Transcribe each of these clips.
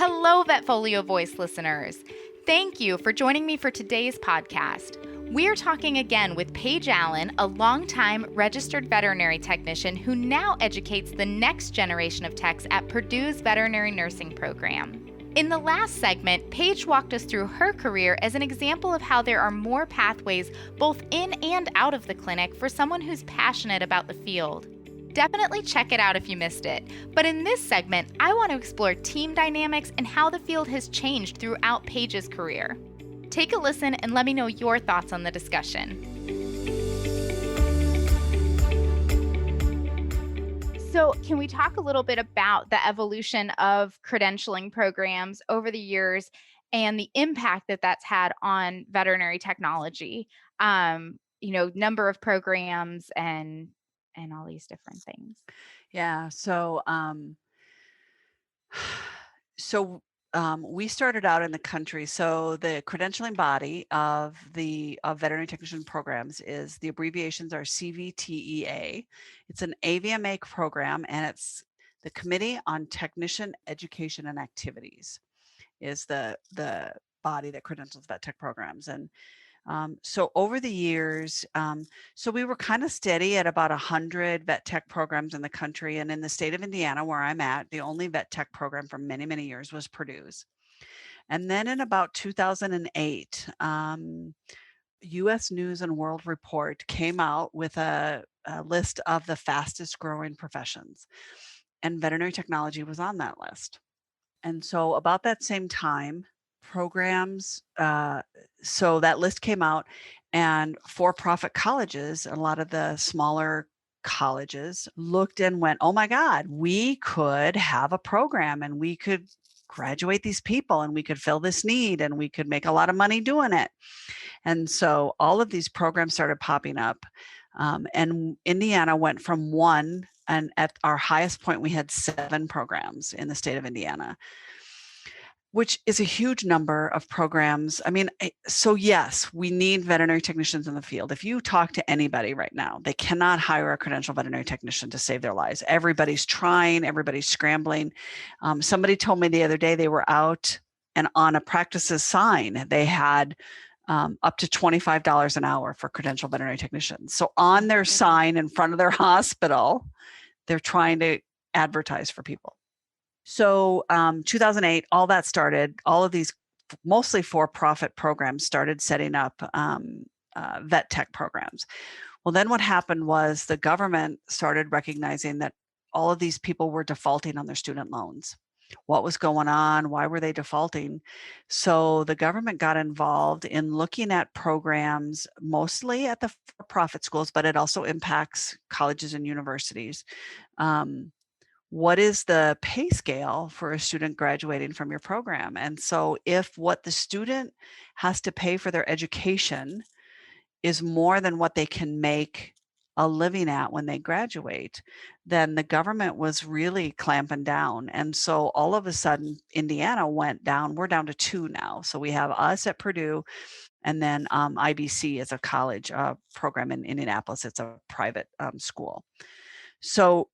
Hello, Vetfolio Voice listeners. Thank you for joining me for today's podcast. We're talking again with Paige Allen, a longtime registered veterinary technician who now educates the next generation of techs at Purdue's veterinary nursing program. In the last segment, Paige walked us through her career as an example of how there are more pathways both in and out of the clinic for someone who's passionate about the field. Definitely check it out if you missed it. But in this segment, I want to explore team dynamics and how the field has changed throughout Paige's career. Take a listen and let me know your thoughts on the discussion. So, can we talk a little bit about the evolution of credentialing programs over the years and the impact that that's had on veterinary technology? Number of programs and all these different things. Yeah. We started out in the country. So the credentialing body of veterinary technician programs is, the abbreviations are CVTEA. It's an AVMA program, and it's the Committee on Technician Education and Activities is the body that credentials vet tech programs. And so over the years, so we were kind of steady at about 100 vet tech programs in the country. And in the state of Indiana, where I'm at, the only vet tech program for many, many years was Purdue's. And then in about 2008, U.S. News and World Report came out with a list of the fastest growing professions, and veterinary technology was on that list. And so about that same time, programs, so that list came out, and for-profit colleges, a lot of the smaller colleges looked and went, oh my God, we could have a program and we could graduate these people and we could fill this need and we could make a lot of money doing it. And so all of these programs started popping up. And Indiana went from one, and at our highest point, we had 7 programs in the state of Indiana, which is a huge number of programs. I mean, so yes, we need veterinary technicians in the field. If you talk to anybody right now, they cannot hire a credentialed veterinary technician to save their lives. Everybody's trying, everybody's scrambling. Somebody told me the other day they were out, and on a practice's sign, they had up to $25 an hour for credentialed veterinary technicians. So on their sign in front of their hospital, they're trying to advertise for people. So 2008, all that started, all of these mostly for-profit programs started setting up vet tech programs. Well, then what happened was the government started recognizing that all of these people were defaulting on their student loans. What was going on? Why were they defaulting? So the government got involved in looking at programs, mostly at the for-profit schools, but it also impacts colleges and universities. What is the pay scale for a student graduating from your program? And so if what the student has to pay for their education is more than what they can make a living at when they graduate, then the government was really clamping down. And so all of a sudden, Indiana went down. We're down to 2 now. So we have us at Purdue, and then IBC is a college program in Indianapolis. It's a private school. So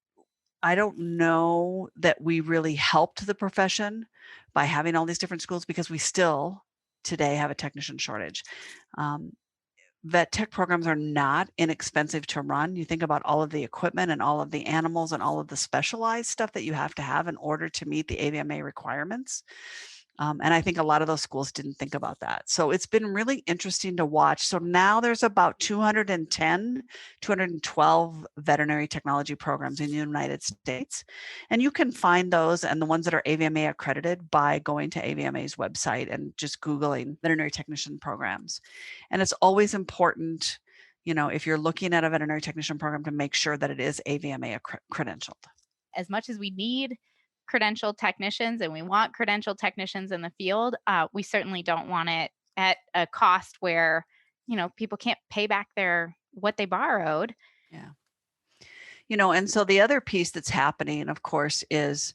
I don't know that we really helped the profession by having all these different schools, because we still today have a technician shortage. Vet tech programs are not inexpensive to run. You think about all of the equipment and all of the animals and all of the specialized stuff that you have to have in order to meet the AVMA requirements. And I think a lot of those schools didn't think about that. So it's been really interesting to watch. So now there's about 212 veterinary technology programs in the United States. And you can find those and the ones that are AVMA accredited by going to AVMA's website and just Googling veterinary technician programs. And it's always important, if you're looking at a veterinary technician program, to make sure that it is AVMA credentialed. As much as we need credentialed technicians and we want credentialed technicians in the field, we certainly don't want it at a cost where, people can't pay back what they borrowed. Yeah. And so the other piece that's happening, of course, is,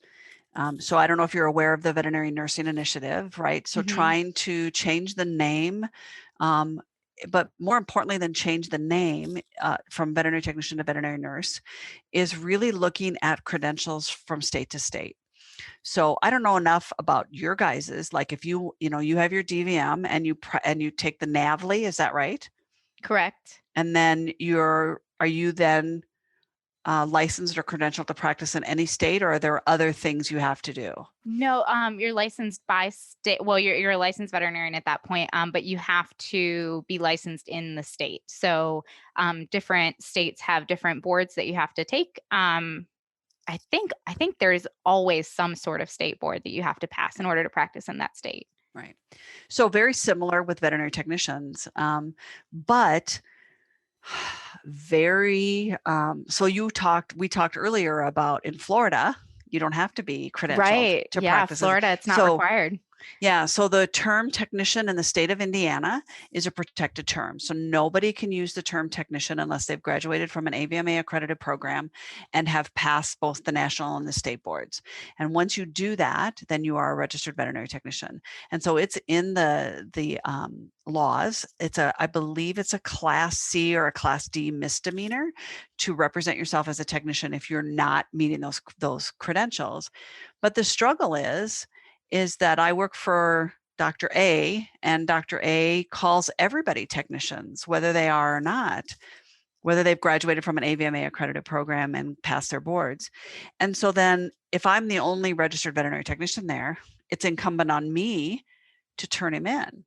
so I don't know if you're aware of the Veterinary Nursing Initiative, right? So trying to change the name, but more importantly than change the name from veterinary technician to veterinary nurse, is really looking at credentials from state to state. So I don't know enough about your guys's, like if you have your DVM and you take the NAVLE, is that right? Correct. And then are you then licensed or credentialed to practice in any state, or are there other things you have to do? No, you're licensed by state. Well, you're a licensed veterinarian at that point, but you have to be licensed in the state. So different states have different boards that you have to take. I think there's always some sort of state board that you have to pass in order to practice in that state. Right. So very similar with veterinary technicians, but very. So we talked earlier about in Florida, you don't have to be credentialed Right. to Yeah. practice. Florida, it's not required. Yeah. So the term technician in the state of Indiana is a protected term. So nobody can use the term technician unless they've graduated from an AVMA accredited program and have passed both the national and the state boards. And once you do that, then you are a registered veterinary technician. And so it's in the laws. I believe it's a Class C or a Class D misdemeanor to represent yourself as a technician if you're not meeting those credentials. But the struggle is that I work for Dr. A, and Dr. A calls everybody technicians, whether they are or not, whether they've graduated from an AVMA accredited program and passed their boards. And so then if I'm the only registered veterinary technician there, it's incumbent on me to turn him in,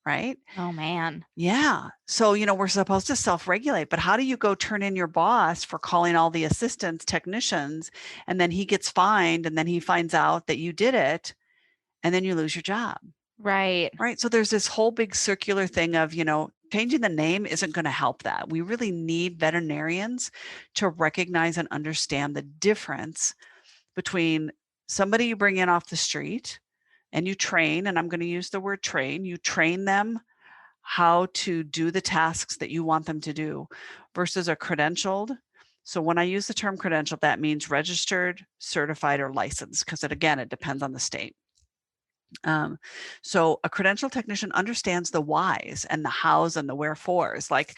right? Oh, man. Yeah. So, we're supposed to self-regulate, but how do you go turn in your boss for calling all the assistants, technicians, and then he gets fined, and then he finds out that you did it, and then you lose your job. Right. Right. So there's this whole big circular thing of, changing the name isn't going to help that. We really need veterinarians to recognize and understand the difference between somebody you bring in off the street and you train, and I'm going to use the word train, you train them how to do the tasks that you want them to do versus a credentialed. So when I use the term credentialed, that means registered, certified, or licensed, because it depends on the state. So a credentialed technician understands the whys and the hows and the wherefores. Like,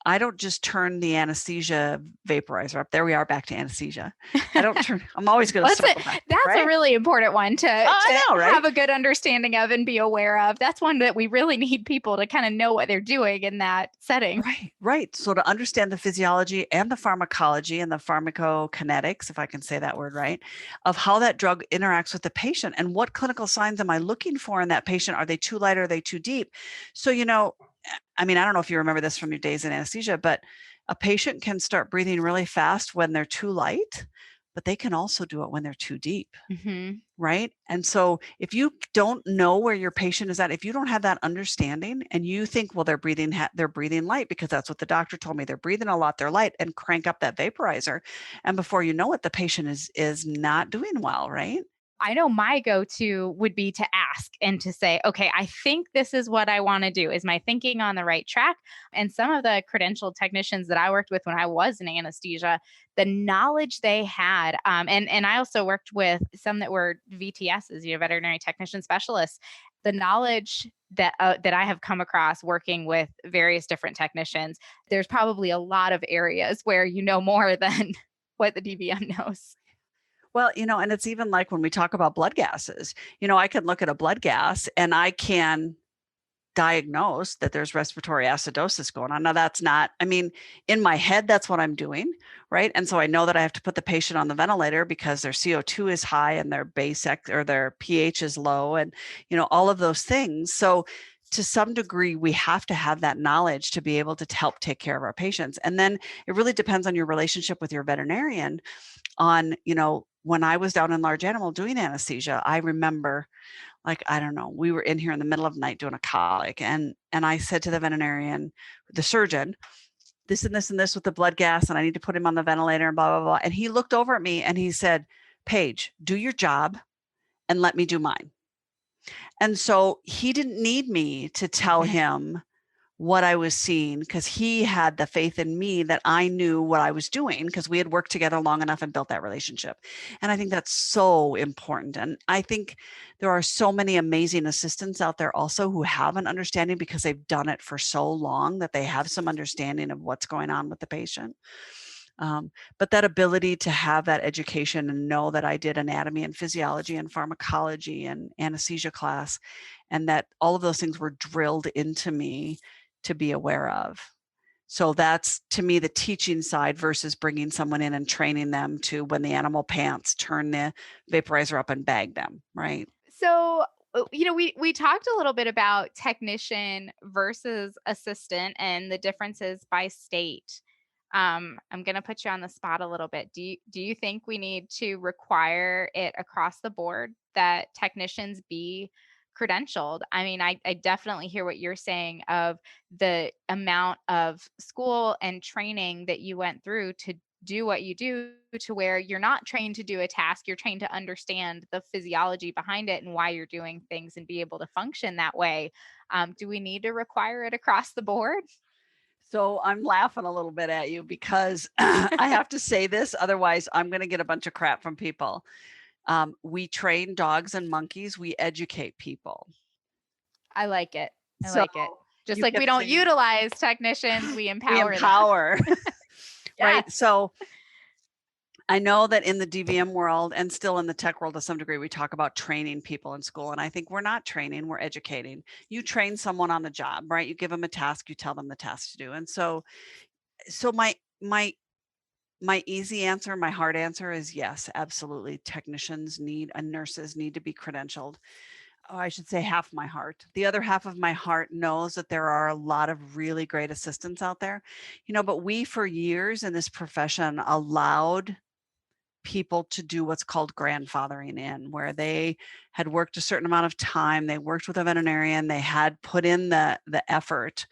I don't just turn the anesthesia vaporizer up. There we are, back to anesthesia. I'm always going to circle back. That's right? a really important one to have a good understanding of and be aware of. That's one that we really need people to kind of know what they're doing in that setting. Right. So to understand the physiology and the pharmacology and the pharmacokinetics, if I can say that word right, of how that drug interacts with the patient and what clinical signs am I looking for in that patient? Are they too light or are they too deep? So, I don't know if you remember this from your days in anesthesia, but a patient can start breathing really fast when they're too light, but they can also do it when they're too deep. Mm-hmm. Right. And so if you don't know where your patient is at, if you don't have that understanding and you think, well, they're breathing light because that's what the doctor told me, they're breathing a lot, they're light, and crank up that vaporizer. And before you know it, the patient is not doing well. Right. I know my go-to would be to ask and to say, okay, I think this is what I want to do. Is my thinking on the right track? And some of the credentialed technicians that I worked with when I was in anesthesia, the knowledge they had, and I also worked with some that were VTSs, veterinary technician specialists, the knowledge that I have come across working with various different technicians, there's probably a lot of areas where you know more than what the DVM knows. Well, and it's even like when we talk about blood gases, I can look at a blood gas and I can diagnose that there's respiratory acidosis going on. Now that's not, in my head, that's what I'm doing, right? And so I know that I have to put the patient on the ventilator because their CO2 is high and their their pH is low and, all of those things. So to some degree, we have to have that knowledge to be able to help take care of our patients. And then it really depends on your relationship with your veterinarian on, when I was down in large animal doing anesthesia, I remember, we were in here in the middle of the night doing a colic, and I said to the veterinarian, the surgeon, this and this and this with the blood gas, and I need to put him on the ventilator and blah, blah, blah. And he looked over at me and he said, Paige, do your job and let me do mine. And so he didn't need me to tell him what I was seeing because he had the faith in me that I knew what I was doing because we had worked together long enough and built that relationship. And I think that's so important. And I think there are so many amazing assistants out there also who have an understanding because they've done it for so long that they have some understanding of what's going on with the patient. But that ability to have that education and know that I did anatomy and physiology and pharmacology and anesthesia class, and that all of those things were drilled into me to be aware of. So that's, to me, the teaching side versus bringing someone in and training them to, when the animal pants, turn the vaporizer up and bag them, right? So, we talked a little bit about technician versus assistant and the differences by state. I'm going to put you on the spot a little bit. Do you think we need to require it across the board that technicians be credentialed? I mean, I definitely hear what you're saying of the amount of school and training that you went through to do what you do, to where you're not trained to do a task, you're trained to understand the physiology behind it and why you're doing things and be able to function that way. Do we need to require it across the board? So I'm laughing a little bit at you because I have to say this, otherwise I'm going to get a bunch of crap from people. We train dogs and monkeys. We educate people. I like it. I So like it. Just you like we kept don't saying utilize technicians, we we empower them. empower, right? Yes. So I know that in the DVM world and still in the tech world to some degree, we talk about training people in school. And I think we're not training, we're educating. You train someone on the job, right? You give them a task, you tell them the task to do. And so my easy answer, my hard answer is yes, absolutely. Technicians need and nurses need to be credentialed. Oh, I should say half my heart. The other half of my heart knows that there are a lot of really great assistants out there, but we for years in this profession allowed people to do what's called grandfathering in, where they had worked a certain amount of time, they worked with a veterinarian, they had put in the effort,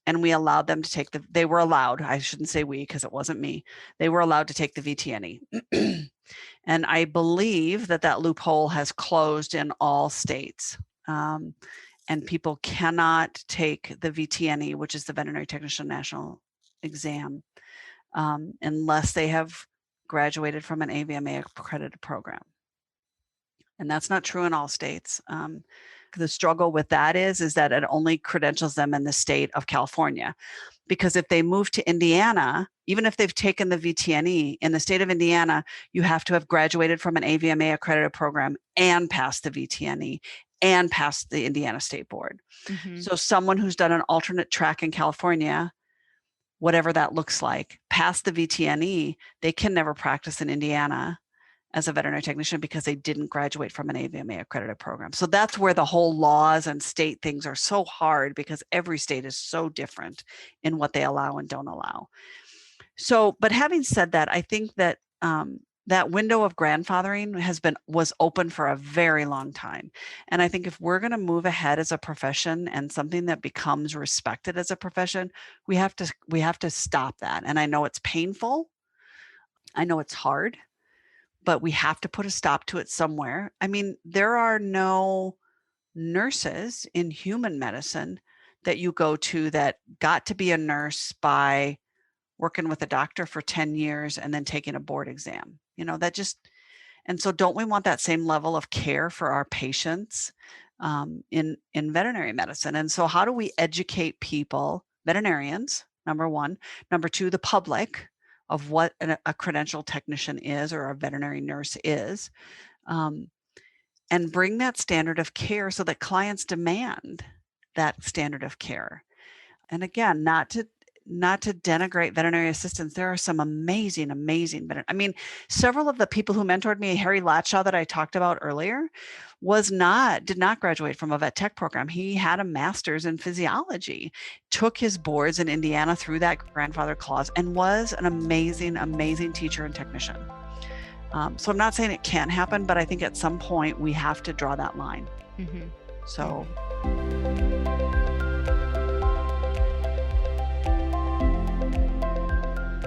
and we allowed them to take they were allowed, I shouldn't say we because it wasn't me, they were allowed to take the VTNE. And I believe that loophole has closed in all states. And people cannot take the VTNE, which is the Veterinary Technician National Exam, unless they have graduated from an AVMA accredited program. And that's not true in all states. The struggle with that is that it only credentials them in the state of California. Because if they move to Indiana, even if they've taken the VTNE, in the state of Indiana, you have to have graduated from an AVMA accredited program and passed the VTNE and passed the Indiana State Board. Mm-hmm. So someone who's done an alternate track in California, whatever that looks like, past the VTNE, they can never practice in Indiana as a veterinary technician because they didn't graduate from an AVMA accredited program. So that's where the whole laws and state things are so hard, because every state is so different in what they allow and don't allow. So, but having said that, I think that that window of grandfathering was open for a very long time. And I think if we're going to move ahead as a profession and something that becomes respected as a profession, we have to stop that. And I know it's painful. I know it's hard, but we have to put a stop to it somewhere. I mean, there are no nurses in human medicine that you go to that got to be a nurse by working with a doctor for 10 years and then taking a board exam. And so don't we want that same level of care for our patients in veterinary medicine? And so how do we educate people, veterinarians, number one, number two, the public, of what a credentialed technician is or a veterinary nurse is, and bring that standard of care so that clients demand that standard of care. And again, not to denigrate veterinary assistants. There are some amazing, several of the people who mentored me, Harry Latshaw that I talked about earlier, did not graduate from a vet tech program. He had a master's in physiology, took his boards in Indiana through that grandfather clause, and was an amazing, amazing teacher and technician. So I'm not saying it can't happen, but I think at some point we have to draw that line. Mm-hmm. So.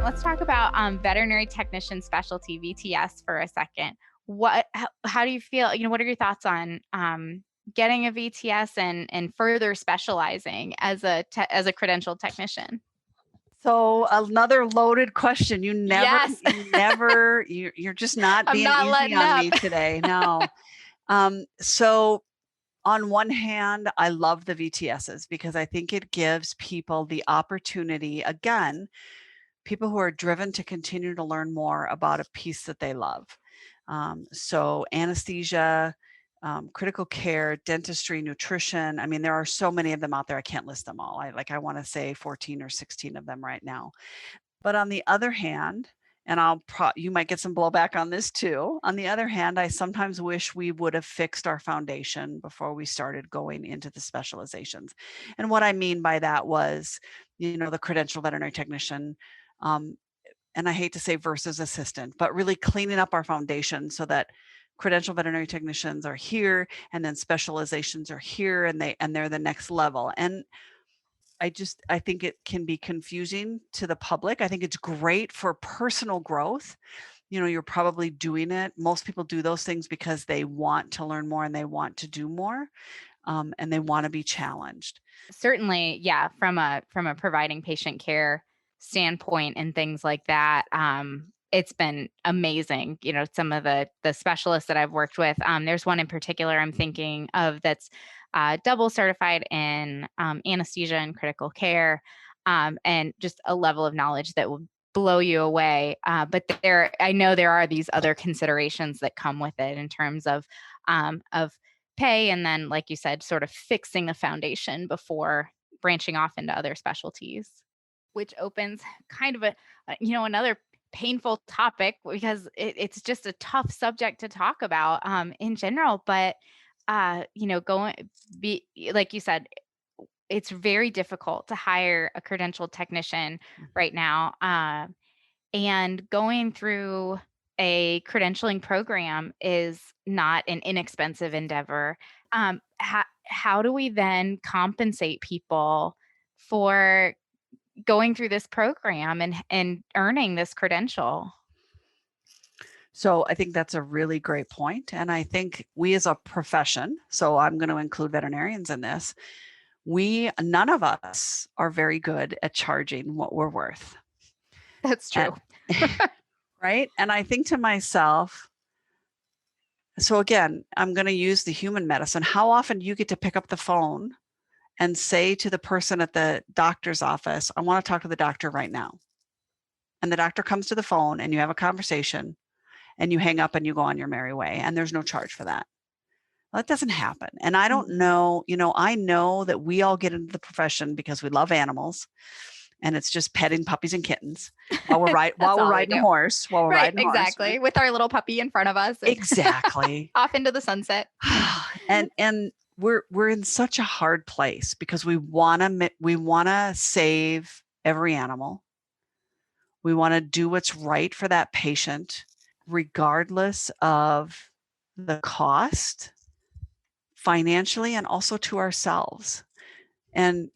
Let's talk about veterinary technician specialty, VTS, for a second. How do you feel? What are your thoughts on getting a VTS and further specializing as a credentialed technician? So another loaded question. Yes. You're just not being easy on me today. No. So on one hand, I love the VTSs because I think it gives people the opportunity, again, people who are driven to continue to learn more about a piece that they love. So anesthesia, critical care, dentistry, nutrition. I mean, there are so many of them out there. I can't list them all. I want to say 14 or 16 of them right now. But on the other hand, and you might get some blowback on this too. On the other hand, I sometimes wish we would have fixed our foundation before we started going into the specializations. And what I mean by that was, the credentialed veterinary technician, and I hate to say versus assistant, but really cleaning up our foundation so that credentialed veterinary technicians are here, and then specializations are here, and they're the next level. And I think it can be confusing to the public. I think it's great for personal growth. You're probably doing it. Most people do those things because they want to learn more and they want to do more, and they want to be challenged. Certainly, yeah, from a providing patient care standpoint and things like that, it's been amazing. Some of the specialists that I've worked with, there's one in particular I'm thinking of that's double certified in anesthesia and critical care, and just a level of knowledge that will blow you away. But I know there are these other considerations that come with it in terms of pay, and then, like you said, sort of fixing the foundation before branching off into other specialties, which opens kind of another painful topic, because it's just a tough subject to talk about in general. But like you said, it's very difficult to hire a credentialed technician right now, and going through a credentialing program is not an inexpensive endeavor. How do we then compensate people for going through this program and earning this credential? So I think that's a really great point. And I think we as a profession, so I'm going to include veterinarians in this, none of us are very good at charging what we're worth. That's true. Right? And I think to myself, so again, I'm going to use the human medicine. How often do you get to pick up the phone and say to the person at the doctor's office, I want to talk to the doctor right now. And the doctor comes to the phone and you have a conversation and you hang up and you go on your merry way, and there's no charge for that. Well, that doesn't happen. And I don't know, I know that we all get into the profession because we love animals, and it's just petting puppies and kittens while we're riding a horse, exactly. With our little puppy in front of us. Exactly. Off into the sunset. And we're in such a hard place because we want to save every animal. We want to do what's right for that patient, regardless of the cost, financially, and also to ourselves. And,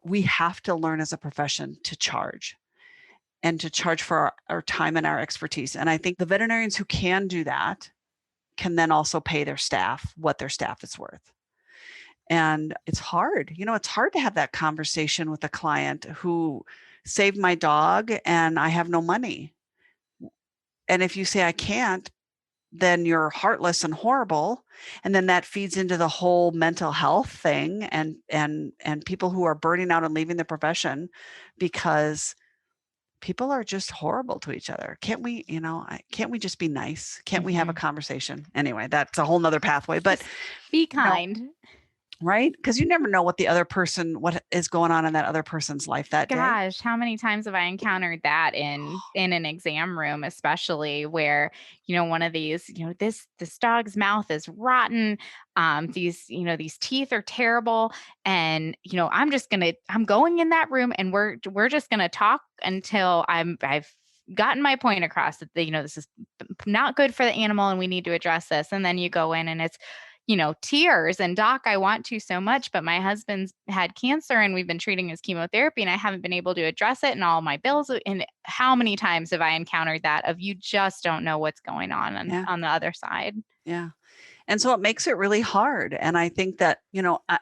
we have to learn as a profession to charge, and to charge for our time and our expertise. And I think the veterinarians who can do that can then also pay their staff what their staff is worth. And it's hard, it's hard to have that conversation with a client who saved my dog and I have no money. And if you say I can't, then you're heartless and horrible. And then that feeds into the whole mental health thing, and people who are burning out and leaving the profession because people are just horrible to each other. Can't we just be nice? Can't we have a conversation? Anyway, that's a whole nother pathway, but be kind. Right? Because you never know what what is going on in that other person's life that day. Gosh, how many times have I encountered that in an exam room, especially where, one of these, this dog's mouth is rotten. These teeth are terrible. And, I'm going in that room and we're just going to talk until I've gotten my point across that, this is not good for the animal and we need to address this. And then you go in and it's, tears and, doc, I want to so much, but my husband's had cancer and we've been treating his chemotherapy and I haven't been able to address it and all my bills. And how many times have I encountered that of you just don't know what's going on on the other side? Yeah. And so it makes it really hard. And I think that,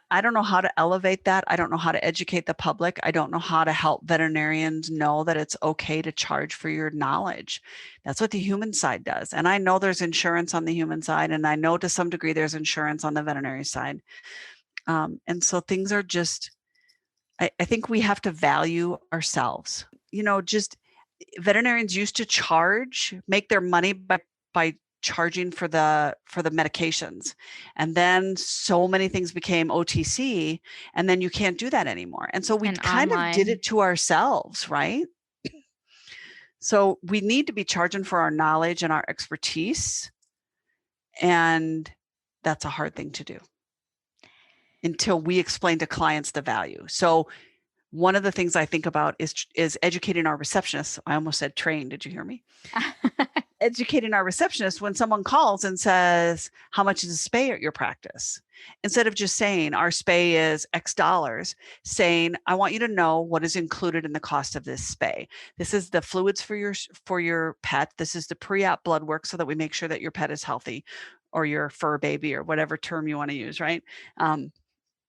I don't know how to elevate that. I don't know how to educate the public. I don't know how to help veterinarians know that it's okay to charge for your knowledge. That's what the human side does. And I know there's insurance on the human side, and I know to some degree there's insurance on the veterinary side. And so things are just, I think we have to value ourselves, just veterinarians used to make their money by charging for the medications. And then so many things became OTC, and then you can't do that anymore. And so we kind of did it to ourselves, right? So we need to be charging for our knowledge and our expertise. And that's a hard thing to do until we explain to clients the value. So one of the things I think about is educating our receptionists. I almost said train. Did you hear me? Educating our receptionists when someone calls and says, how much is a spay at your practice? Instead of just saying our spay is X dollars, saying, I want you to know what is included in the cost of this spay. This is the fluids for your pet. This is the pre-op blood work so that we make sure that your pet is healthy, or your fur baby, or whatever term you want to use, right?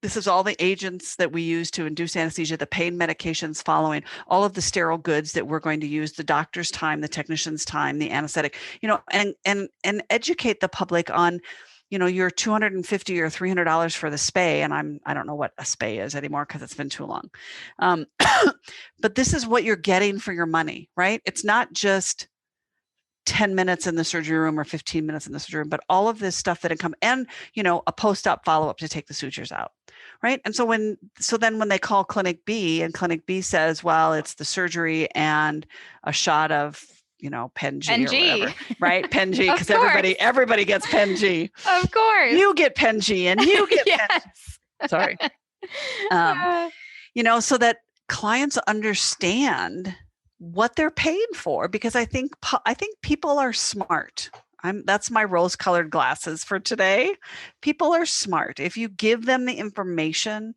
This is all the agents that we use to induce anesthesia, the pain medications following, all of the sterile goods that we're going to use, the doctor's time, the technician's time, the anesthetic, and educate the public on, your $250 or $300 for the spay. And I don't know what a spay is anymore because it's been too long. But this is what you're getting for your money, right? It's not just 10 minutes in the surgery room or 15 minutes in the surgery room, but all of this stuff that and a post-op follow-up to take the sutures out, right? And so then when they call Clinic B and Clinic B says, well, it's the surgery and a shot of, Pen G or whatever, right? Pen G, because everybody gets Pen G. Of course. You get Pen G and you get yes. Pen G. Sorry. So that clients understand what they're paying for, because I think people are smart. That's my rose-colored glasses for today. People are smart. If you give them the information,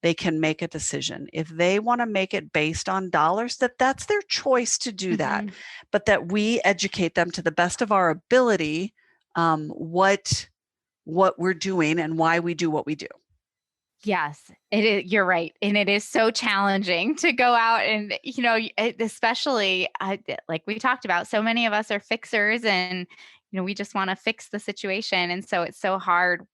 they can make a decision. If they want to make it based on dollars, that's their choice to do that. But that we educate them to the best of our ability, what we're doing and why we do what we do. Yes, it is. You're right. And it is so challenging to go out and, especially like we talked about, so many of us are fixers and, we just want to fix the situation. And so it's so hard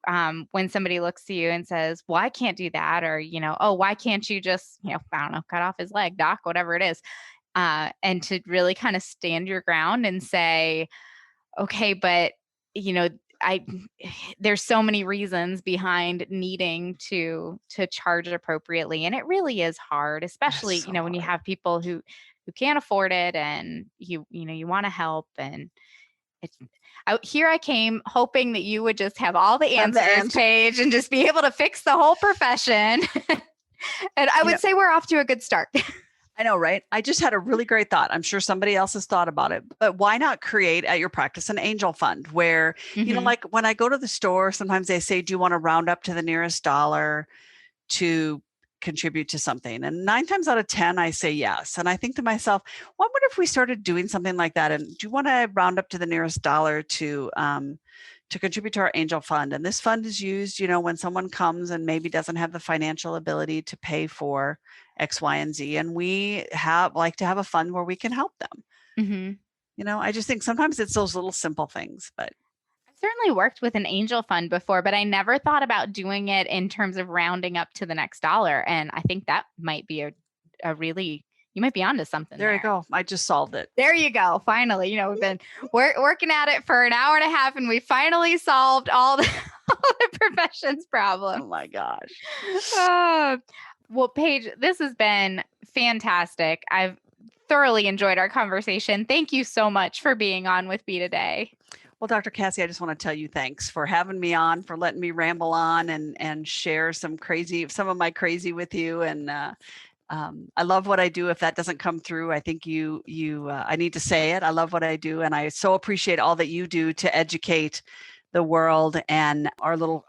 when somebody looks to you and says, well, I can't do that. Or, oh, why can't you just, I don't know, cut off his leg, doc, whatever it is. And to really kind of stand your ground and say, okay, but, there's so many reasons behind needing to charge appropriately. And it really is hard, especially, when you have people who can't afford it and you want to help. And here I came hoping that you would just have all the answers, Paige, and just be able to fix the whole profession. And I would say we're off to a good start. I know, right? I just had a really great thought. I'm sure somebody else has thought about it, but why not create at your practice an angel fund where, like when I go to the store, sometimes they say, do you want to round up to the nearest dollar to contribute to something? And 9 times out of 10, I say yes. And I think to myself, well, what if we started doing something like that? And do you want to round up to the nearest dollar to contribute to our angel fund? And this fund is used, when someone comes and maybe doesn't have the financial ability to pay for X, Y, and Z. And we like to have a fund where we can help them. I just think sometimes it's those little simple things, but. I've certainly worked with an angel fund before, but I never thought about doing it in terms of rounding up to the next dollar. And I think that might be a really, you might be onto something. There you go. I just solved it. There you go. Finally, we've been working at it for an hour and a half and we finally solved all the profession's problems. Oh my gosh. Well, Paige, this has been fantastic. I've thoroughly enjoyed our conversation. Thank you so much for being on with me today. Well, Dr. Cassie, I just want to tell you thanks for having me on, for letting me ramble on and share some of my crazy with you. And I love what I do. If that doesn't come through, I think I need to say it. I love what I do. And I so appreciate all that you do to educate the world and our little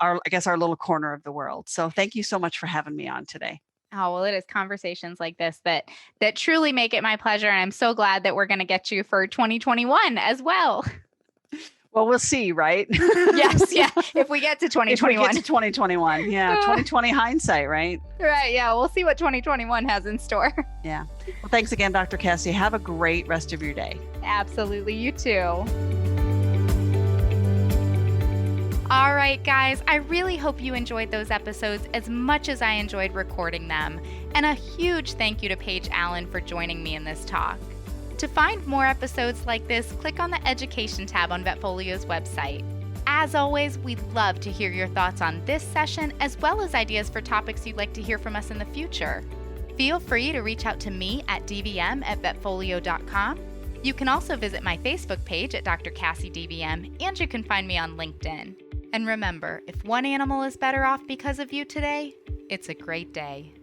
corner of the world. So thank you so much for having me on today. Oh, well, it is conversations like this that truly make it my pleasure. And I'm so glad that we're going to get you for 2021 as well. Well, we'll see, right? Yes. Yeah. If we get to 2021. If we get to 2021. Yeah. 2020 hindsight, right? Right. Yeah. We'll see what 2021 has in store. Yeah. Well, thanks again, Dr. Cassie. Have a great rest of your day. Absolutely. You too. All right, guys, I really hope you enjoyed those episodes as much as I enjoyed recording them. And a huge thank you to Paige Allen for joining me in this talk. To find more episodes like this, click on the Education tab on Vetfolio's website. As always, we'd love to hear your thoughts on this session, as well as ideas for topics you'd like to hear from us in the future. Feel free to reach out to me at dvm@vetfolio.com. You can also visit my Facebook page at Dr. Cassie DVM, and you can find me on LinkedIn. And remember, if one animal is better off because of you today, it's a great day.